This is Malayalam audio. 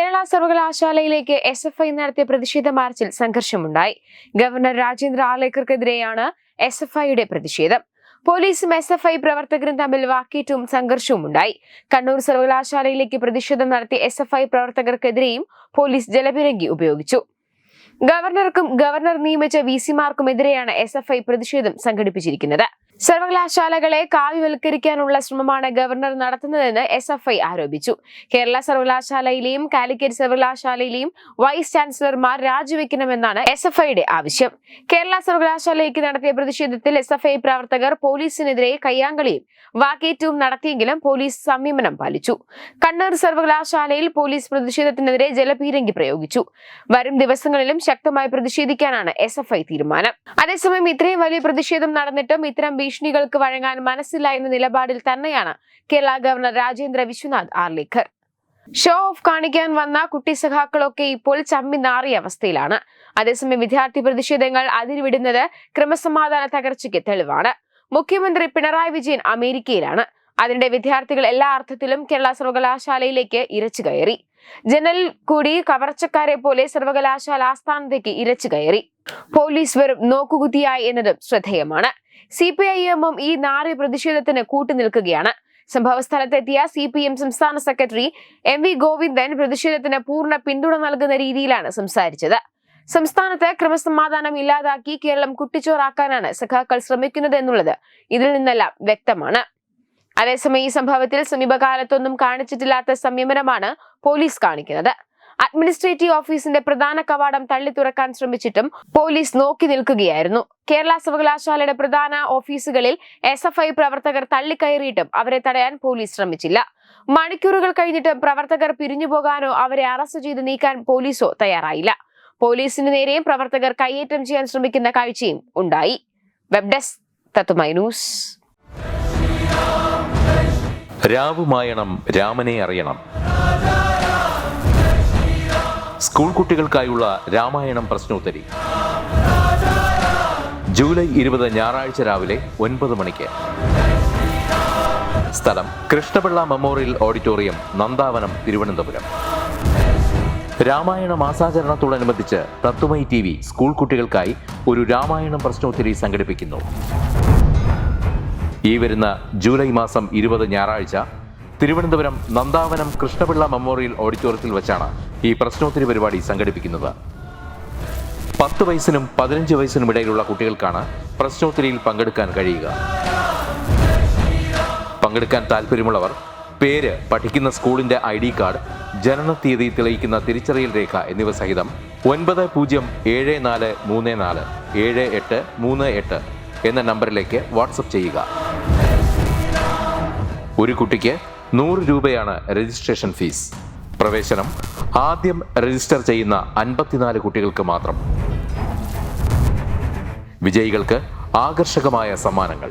കേരള സർവകലാശാലയിലേക്ക് SFI നടത്തിയ പ്രതിഷേധ മാർച്ചിൽ സംഘർഷമുണ്ടായി. ഗവർണർ രാജേന്ദ്ര ആർലേക്കർക്കെതിരെയാണ് SFIയുടെ പ്രതിഷേധം. പോലീസും SFI പ്രവർത്തകരും തമ്മിൽ വാക്കേറ്റവും സംഘർഷവും ഉണ്ടായി. കണ്ണൂർ സർവകലാശാലയിലേക്ക് പ്രതിഷേധം നടത്തിയ SFI പ്രവർത്തകർക്കെതിരെയും പോലീസ് ജലപീരങ്കി ഉപയോഗിച്ചു. ഗവർണർക്കും ഗവർണർ നിയമിച്ച VC-മാർക്കുമെതിരെയാണ് SFI പ്രതിഷേധം സംഘടിപ്പിച്ചിരിക്കുന്നത്. സർവകലാശാലകളെ കാവ്യവൽക്കരിക്കാനുള്ള ശ്രമമാണ് ഗവർണർ നടത്തുന്നതെന്ന് SFI ആരോപിച്ചു. കേരള സർവകലാശാലയിലെയും കാലിക്കറ്റ് സർവകലാശാലയിലെയും വൈസ് ചാൻസലർമാർ രാജിവെക്കണമെന്നാണ് SFIയുടെ ആവശ്യം. കേരള സർവകലാശാലയിലേക്ക് നടത്തിയ പ്രതിഷേധത്തിൽ SFI പ്രവർത്തകർ പോലീസിനെതിരെ കയ്യാങ്കളിയും വാക്കേറ്റവും നടത്തിയെങ്കിലും പോലീസ് സംയമനം പാലിച്ചു. കണ്ണൂർ സർവകലാശാലയിൽ പോലീസ് പ്രതിഷേധത്തിനെതിരെ ജലപീരങ്കി പ്രയോഗിച്ചു. വരും ദിവസങ്ങളിലും ശക്തമായി പ്രതിഷേധിക്കാനാണ് SFI തീരുമാനം. അതേസമയം ഇത്രയും വലിയ പ്രതിഷേധം നടന്നിട്ടും ഇത്തരം ഭീഷണികൾക്ക് വഴങ്ങാൻ മനസ്സില്ല എന്ന നിലപാടിൽ തന്നെയാണ് Kerala governor Rajendra Vishwanath Arlekar. Show off കാണിക്കാൻ വന്ന കുട്ടി സഖാക്കളൊക്കെ ഇപ്പോൾ ചമ്മി നാറിയ അവസ്ഥയിലാണ്. അതേസമയം വിദ്യാർത്ഥി പ്രതിഷേധങ്ങൾ അതിരുവിടുന്നത് ക്രമസമാധാന തകർച്ചയ്ക്ക് തെളിവാണ്. മുഖ്യമന്ത്രി പിണറായി വിജയൻ അമേരിക്കയിലാണ്. അതിനിടെ വിദ്യാർത്ഥികൾ എല്ലാ അർത്ഥത്തിലും കേരള സർവകലാശാലയിലേക്ക് ഇരച്ചു കയറി. ജനലിൽ കൂടി കവർച്ചക്കാരെ പോലെ സർവകലാശാല ആസ്ഥാനത്തേക്ക് ഇരച്ചു കയറി. പോലീസ് വെറും നോക്കുകുത്തിയായി എന്നതും ശ്രദ്ധേയമാണ്. CPIM ഈ നാറിയ പ്രതിഷേധത്തിന് കൂട്ടുനിൽക്കുകയാണ്. സംഭവ സ്ഥലത്തെത്തിയ CPM സംസ്ഥാന സെക്രട്ടറി MV ഗോവിന്ദൻ പ്രതിഷേധത്തിന് പൂർണ്ണ പിന്തുണ നൽകുന്ന രീതിയിലാണ് സംസാരിച്ചത്. സംസ്ഥാനത്ത് ക്രമസമാധാനം ഇല്ലാതാക്കി കേരളം കുട്ടിച്ചോറാക്കാനാണ് സഖാക്കൾ ശ്രമിക്കുന്നത് എന്നുള്ളത് ഇതിൽ നിന്നെല്ലാം വ്യക്തമാണ്. അതേസമയം ഈ സംഭവത്തിൽ സമീപകാലത്തൊന്നും കാണിച്ചിട്ടില്ലാത്ത സംയമനമാണ് പോലീസ് കാണിക്കുന്നത്. അഡ്മിനിസ്ട്രേറ്റീവ് ഓഫീസിന്റെ പ്രധാന കവാടം തള്ളി തുറക്കാൻ ശ്രമിച്ചിട്ടും പോലീസ് നോക്കി നിൽക്കുകയായിരുന്നു. കേരള സർവകലാശാലയുടെ പ്രധാന ഓഫീസുകളിൽ SFI പ്രവർത്തകർ തള്ളിക്കയറിയിട്ടും അവരെ തടയാൻ പോലീസ് ശ്രമിച്ചില്ല. മണിക്കൂറുകൾ കഴിഞ്ഞിട്ടും പ്രവർത്തകർ പിരിഞ്ഞുപോകാനോ അവരെ അറസ്റ്റ് ചെയ്ത് നീക്കാൻ പോലീസോ തയ്യാറായില്ല. പോലീസിന് നേരെയും പ്രവർത്തകർ കയ്യേറ്റം ചെയ്യാൻ ശ്രമിക്കുന്ന കാഴ്ചയും ഉണ്ടായി. വെബ് ഡെസ്ക് തത്തുമൈ ന്യൂസ്. രാവുമായണം രാമനെ അറിയണം. സ്കൂൾ കുട്ടികൾക്കായുള്ള രാമായണം പ്രശ്നോത്തരി ജൂലൈ 20 ഞായറാഴ്ച രാവിലെ 9 മണിക്ക്. സ്ഥലം കൃഷ്ണപിള്ള മെമ്മോറിയൽ ഓഡിറ്റോറിയം, നന്ദാവനം, തിരുവനന്തപുരം. രാമായണ മാസാചരണത്തോടനുബന്ധിച്ച് തത്തുമൈ TV സ്കൂൾ കുട്ടികൾക്കായി ഒരു രാമായണം പ്രശ്നോത്തരി സംഘടിപ്പിക്കുന്നു. ഈ വരുന്ന ജൂലൈ മാസം 20 ഞായറാഴ്ച തിരുവനന്തപുരം നന്ദാവനം കൃഷ്ണപിള്ള മെമ്മോറിയൽ ഓഡിറ്റോറിയത്തിൽ വെച്ചാണ് ഈ പ്രശ്നോത്തരി പരിപാടി സംഘടിപ്പിക്കുന്നത്. 10 വയസ്സിനും 15 വയസ്സിനും ഇടയിലുള്ള കുട്ടികൾക്കാണ് പ്രശ്നോത്തരിയിൽ പങ്കെടുക്കാൻ കഴിയുക. പങ്കെടുക്കാൻ താല്പര്യമുള്ളവർ പേര്, പഠിക്കുന്ന സ്കൂളിന്റെ ID കാർഡ്, ജനനത്തീയതി തെളിയിക്കുന്ന തിരിച്ചറിയൽ രേഖ എന്നിവ സഹിതം 9034347838 എന്ന നമ്പറിലേക്ക് വാട്സപ്പ് ചെയ്യുക. ഒരു കുട്ടിക്ക് 100 രൂപയാണ് രജിസ്ട്രേഷൻ ഫീസ്. പ്രവേശനം ആദ്യം രജിസ്റ്റർ ചെയ്യുന്ന 54 കുട്ടികൾക്ക് മാത്രം. വിജയികൾക്ക് ആകർഷകമായ സമ്മാനങ്ങൾ.